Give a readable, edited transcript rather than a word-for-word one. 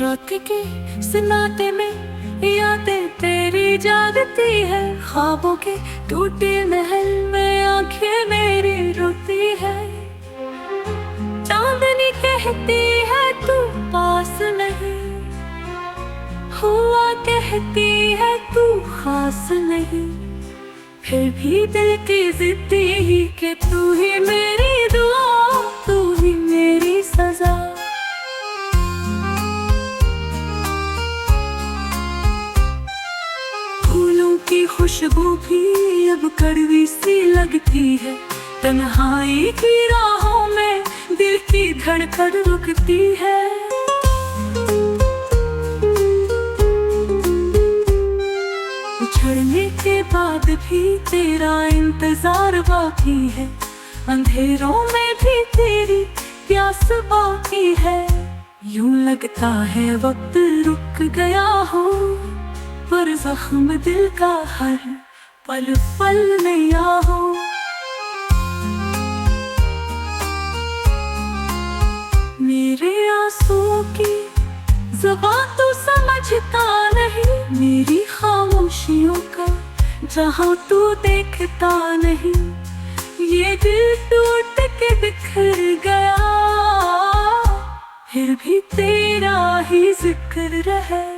रात के सन्नाटे में यादें तेरी जागती है। ख्वाबों के टूटे महल में आंखें मेरी रोती है। चांदनी कहती है तू पास नहीं, हुआ कहती है तू खास नहीं। फिर भी दिल की जिद्दी ही कि तू ही मेरी दुआ, तू ही मेरी सजा। फूलों की खुशबू भी अब कड़वी सी लगती है। तन्हाई की राहों में दिल की धड़कन रुकती है। उछड़ने के बाद भी तेरा इंतजार बाकी है। अंधेरों में भी तेरी प्यास बाकी है। यूं लगता है वक्त रुक गया हो, पर जख्म दिल का हर पल पल नया हो। मेरे आंसुओं की ज़बान तू समझता नहीं, मेरी खामोशियों का जहां तू देखता नहीं। ये दिल टूट के बिखर गया, फिर भी तेरा ही जिक्र रहे।